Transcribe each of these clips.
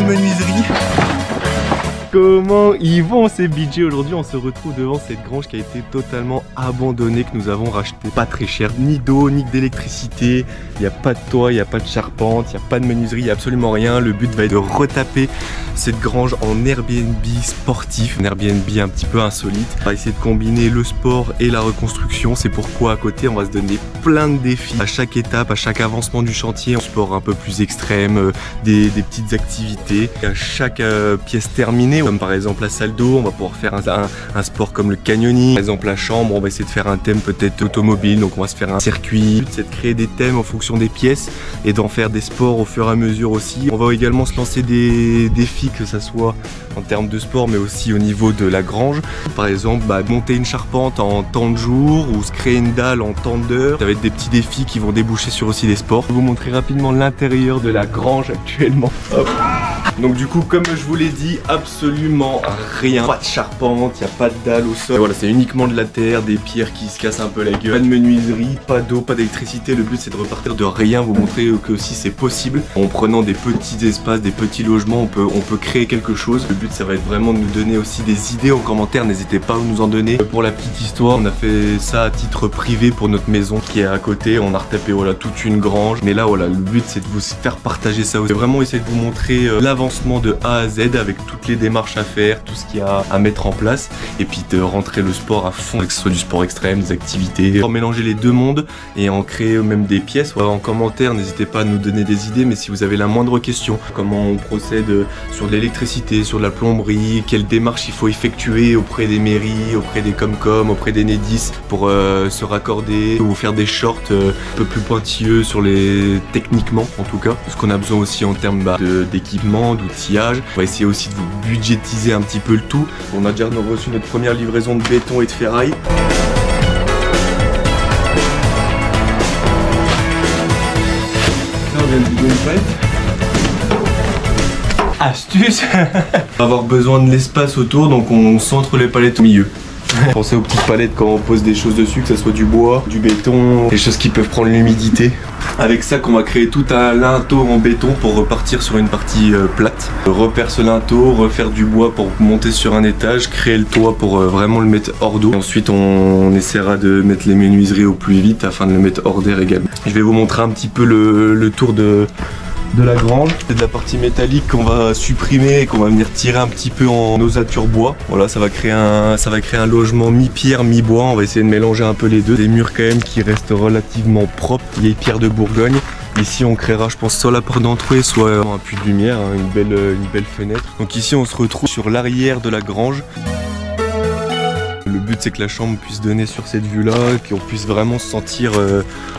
menuiserie. Comment ils vont ces budgets? Aujourd'hui on se retrouve devant cette grange qui a été totalement abandonnée, que nous avons racheté pas très cher, ni d'eau ni d'électricité, il n'y a pas de toit, il n'y a pas de charpente, il n'y a pas de menuiserie, il n'y a absolument rien. Le but va être de retaper cette grange en Airbnb sportif, un Airbnb un petit peu insolite. On va essayer de combiner le sport et la reconstruction, c'est pourquoi à côté on va se donner plein de défis à chaque étape, à chaque avancement du chantier, un sport un peu plus extrême, des petites activités, à chaque pièce terminée, comme par exemple la salle d'eau, on va pouvoir faire un sport comme le canyoning. Par exemple la chambre, on va essayer de faire un thème peut-être automobile, donc on va se faire un circuit. Le but c'est de créer des thèmes en fonction des pièces et d'en faire des sports au fur et à mesure aussi. On va également se lancer des défis, que ça soit en termes de sport mais aussi au niveau de la grange. Par exemple monter une charpente en temps de jour ou se créer une dalle en temps d'heure. Ça va être des petits défis qui vont déboucher sur aussi des sports. Je vais vous montrer rapidement l'intérieur de la grange actuellement. Hop. Donc du coup, comme je vous l'ai dit, absolument rien, pas de charpente, il n'y a pas de dalle au sol. Et voilà, c'est uniquement de la terre, des pierres qui se cassent un peu la gueule, pas de menuiserie, pas d'eau, pas d'électricité. Le but c'est de repartir de rien, vous montrer que si c'est possible, en prenant des petits espaces, des petits logements, on peut créer quelque chose. Le but ça va être vraiment de nous donner aussi des idées en commentaire, n'hésitez pas à nous en donner. Pour la petite histoire, on a fait ça à titre privé pour notre maison qui est à côté, on a retapé voilà toute une grange. Mais là voilà, le but c'est de vous faire partager ça aussi. Vraiment essayer de vous montrer l'avancement de A à Z avec toutes les démarches à faire, tout ce qu'il y a à mettre en place et puis de rentrer le sport à fond, que ce soit du sport extrême, des activités, pour mélanger les deux mondes et en créer même des pièces. En commentaire, n'hésitez pas à nous donner des idées, mais si vous avez la moindre question, comment on procède sur de l'électricité, sur de la plomberie, quelle démarche il faut effectuer auprès des mairies, auprès des Comcom, auprès des Nedis pour se raccorder ou faire des shorts un peu plus pointilleux sur les techniquement en tout cas, ce qu'on a besoin aussi en termes d'équipement, d'outillage. On va essayer aussi de vous budgétiser un petit peu le tout. On a déjà reçu notre première livraison de béton et de ferraille. Là on vient de vider une palette. Astuce. On va avoir besoin de l'espace autour, donc on centre les palettes au milieu. Pensez aux petites palettes quand on pose des choses dessus, que ce soit du bois, du béton, des choses qui peuvent prendre l'humidité. Avec ça qu'on va créer tout un linteau en béton pour repartir sur une partie plate. Repercer ce linteau, refaire du bois pour monter sur un étage, créer le toit pour vraiment le mettre hors d'eau. Ensuite on essaiera de mettre les menuiseries au plus vite afin de le mettre hors d'air également. Je vais vous montrer un petit peu le tour de la grange. C'est de la partie métallique qu'on va supprimer et qu'on va venir tirer un petit peu en ossature bois. Voilà, ça va créer un logement mi-pierre, mi-bois. On va essayer de mélanger un peu les deux. Des murs quand même qui restent relativement propres. Vieille pierre de Bourgogne. Ici on créera je pense soit la porte d'entrée, soit un puits de lumière, hein, une belle fenêtre. Donc ici on se retrouve sur l'arrière de la grange. Le but c'est que la chambre puisse donner sur cette vue là, qu'on puisse vraiment se sentir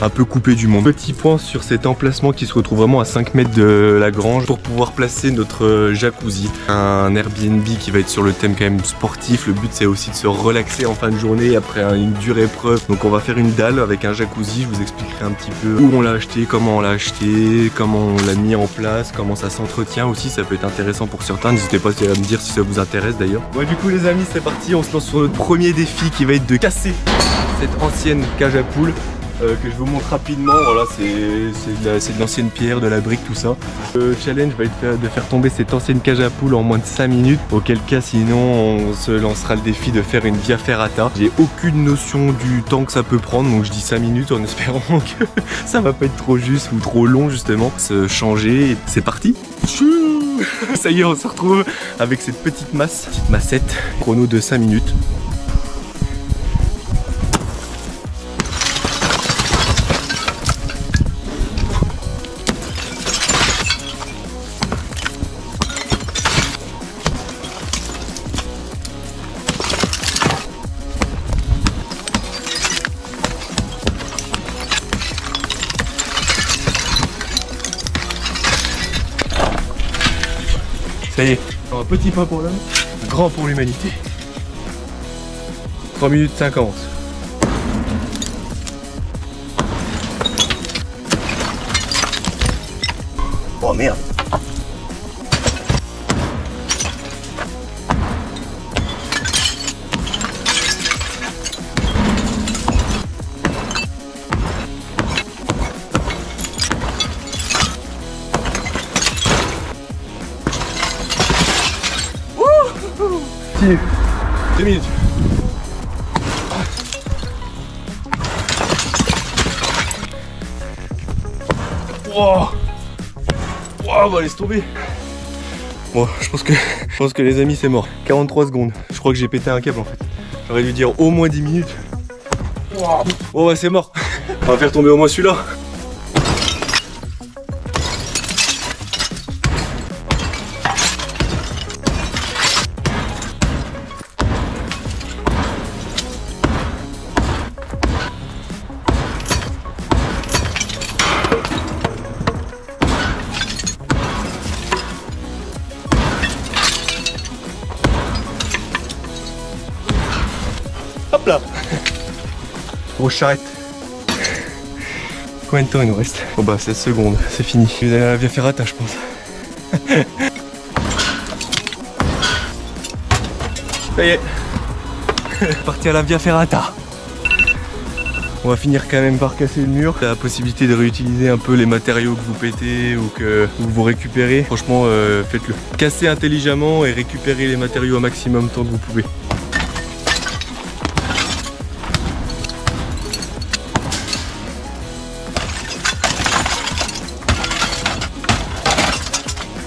un peu coupé du monde. Petit point sur cet emplacement qui se retrouve vraiment à 5 mètres de la grange pour pouvoir placer notre jacuzzi. Un Airbnb qui va être sur le thème quand même sportif. Le but c'est aussi de se relaxer en fin de journée après une dure épreuve. Donc on va faire une dalle avec un jacuzzi, je vous expliquerai un petit peu où on l'a acheté, comment on l'a acheté, comment on l'a mis en place, comment ça s'entretient aussi, ça peut être intéressant pour certains. N'hésitez pas à me dire si ça vous intéresse d'ailleurs. Ouais, du coup les amis c'est parti, on se lance sur notre premier défi qui va être de casser cette ancienne cage à poules que je vous montre rapidement. Voilà, c'est de l'ancienne pierre, de la brique, tout ça. Le challenge va être de faire tomber cette ancienne cage à poules en moins de 5 minutes, auquel cas sinon on se lancera le défi de faire une via ferrata. J'ai aucune notion du temps que ça peut prendre, donc je dis 5 minutes en espérant que ça va pas être trop juste ou trop long justement. Se changer, c'est parti. Ça y est, on se retrouve avec cette petite massette, chrono de 5 minutes. Ça y est, un petit pas pour l'homme, grand pour l'humanité. 3 minutes 50. Oh merde. Continue. 2 minutes. Wow. Wow, bah laisse tomber. Bon, je pense que les amis c'est mort. 43 secondes. Je crois que j'ai pété un câble en fait. J'aurais dû dire au moins 10 minutes. Wow. Oh bah c'est mort. On va faire tomber au moins celui-là. Hop là. Grosse charrette. Combien de temps il nous reste? Oh bah 16 secondes, c'est fini. Je vais aller à la Via Ferrata je pense. Ça y est. Parti à la Via Ferrata. On va finir quand même par casser le mur. T'as la possibilité de réutiliser un peu les matériaux que vous pétez ou que vous récupérez. Franchement, faites-le. Cassez intelligemment et récupérez les matériaux au maximum tant que vous pouvez.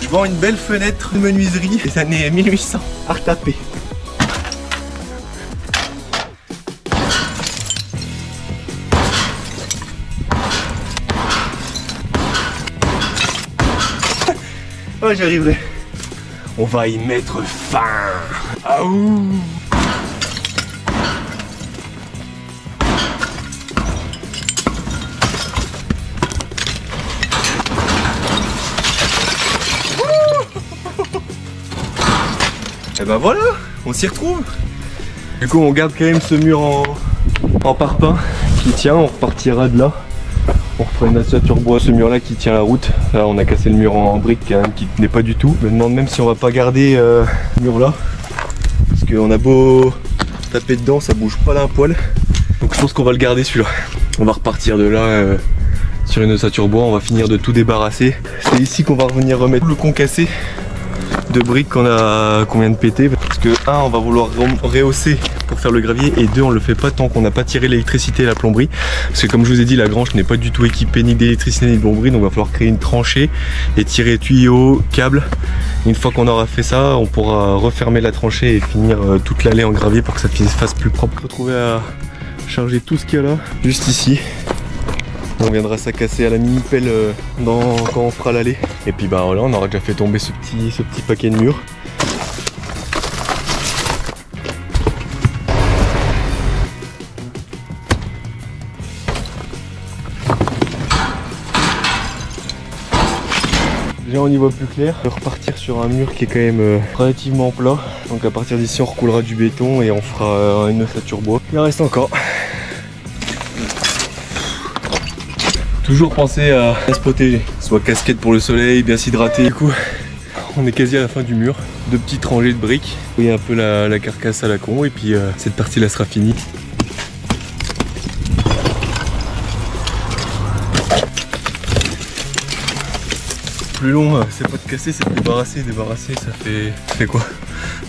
Je vends une belle fenêtre de menuiserie des années 1800 à retaper. Oh, j'y arriverai. On va y mettre fin. Ah ouh. Et ben voilà, on s'y retrouve. Du coup on garde quand même ce mur en parpaing qui tient, on repartira de là. On refera une ossature bois, ce mur là qui tient la route. Là on a cassé le mur en briques quand même qui tenait pas du tout. Je me demande même si on va pas garder ce mur là. Parce qu'on a beau taper dedans, ça bouge pas d'un poil. Donc je pense qu'on va le garder celui-là. On va repartir de là sur une ossature bois, on va finir de tout débarrasser. C'est ici qu'on va revenir remettre le concassé de briques qu'on vient de péter, parce que 1 on va vouloir rehausser pour faire le gravier et 2 on le fait pas tant qu'on n'a pas tiré l'électricité et la plomberie, parce que comme je vous ai dit la grange n'est pas du tout équipée ni d'électricité ni de plomberie, donc il va falloir créer une tranchée et tirer tuyaux, câbles. Une fois qu'on aura fait ça, on pourra refermer la tranchée et finir toute l'allée en gravier pour que ça fasse plus propre. Retrouver à charger tout ce qu'il y a là, juste ici. On viendra s'accasser à la mini pelle quand on fera l'allée. Et puis bah voilà, on aura déjà fait tomber ce petit paquet de murs. Déjà on y voit plus clair. On va repartir sur un mur qui est quand même relativement plat. Donc à partir d'ici on recoulera du béton et on fera une ossature bois. Il en reste encore. Toujours penser à se protéger, soit casquette pour le soleil, bien s'hydrater. Du coup, on est quasi à la fin du mur. 2 petites rangées de briques. Il y a un peu la carcasse à la con et puis cette partie là sera finie. Plus long, c'est pas de casser, c'est de débarrasser. Débarrasser, ça fait quoi?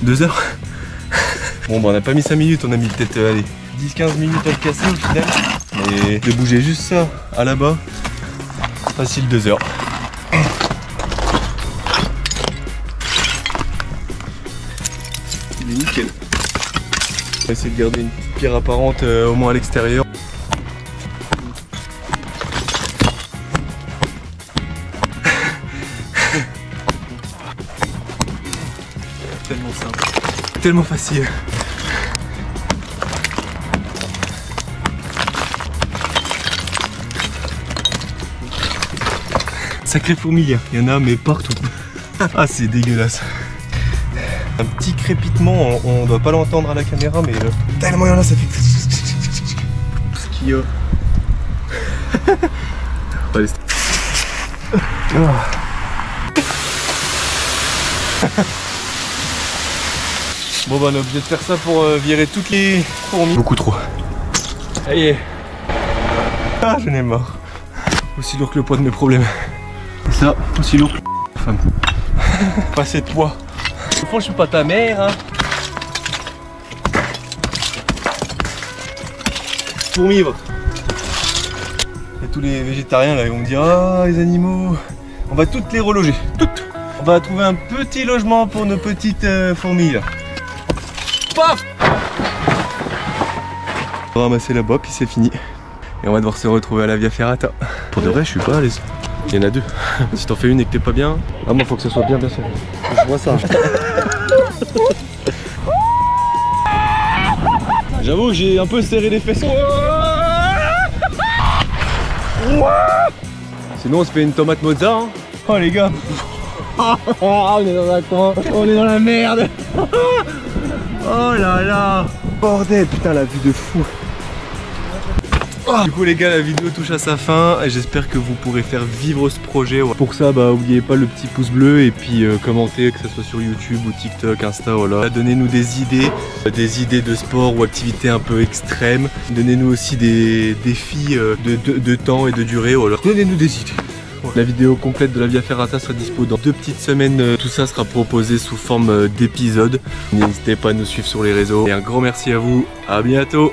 2 heures. Bon bah on n'a pas mis 5 minutes, on a mis peut-être 10-15 minutes à le casser au final. Et de bouger juste ça à là-bas, facile 2 heures. Il est nickel. On va essayer de garder une petite pierre apparente au moins à l'extérieur. Tellement simple, tellement facile. Sacré fourmilière, il y en a mais partout. Ah c'est dégueulasse. Un petit crépitement, on doit pas l'entendre à la caméra mais tellement il y en a, ça fait ce qu'il y a. Allez. Bon bah on est obligé de faire ça pour virer toutes les fourmis. Beaucoup trop. Ça y est. Ah j'en ai marre. Aussi lourd que le poids de mes problèmes. Et ça, aussi lourd que la femme. Pas assez de poids. Au fond je suis pas ta mère hein. fourmivres. Et tous les végétariens là, ils vont me dire ah les animaux, on va toutes les reloger, toutes. On va trouver un petit logement pour nos petites fourmis là. Paf! On va ramasser là-bas puis c'est fini. Et on va devoir se retrouver à la Via Ferrata. Pour de vrai, je suis pas à l'aise. Il y en a deux. Si t'en fais une et que t'es pas bien, ah moi faut que ça soit bien fait. Je vois ça. J'avoue que j'ai un peu serré les fesses. Sinon on se fait une tomate mozza. Hein. Oh les gars. On est dans un coin. On est dans la merde. Oh là là. Bordel, putain la vue de fou. Du coup les gars, la vidéo touche à sa fin et j'espère que vous pourrez faire vivre ce projet. Pour ça, bah oubliez pas le petit pouce bleu et puis commentez, que ce soit sur YouTube ou TikTok, Insta, voilà. Donnez-nous des idées de sport ou activités un peu extrêmes. Donnez-nous aussi des défis de temps et de durée, voilà. Donnez-nous des idées. La vidéo complète de la Via Ferrata sera dispo dans 2 petites semaines. Tout ça sera proposé sous forme d'épisodes. N'hésitez pas à nous suivre sur les réseaux. Et un grand merci à vous. À bientôt.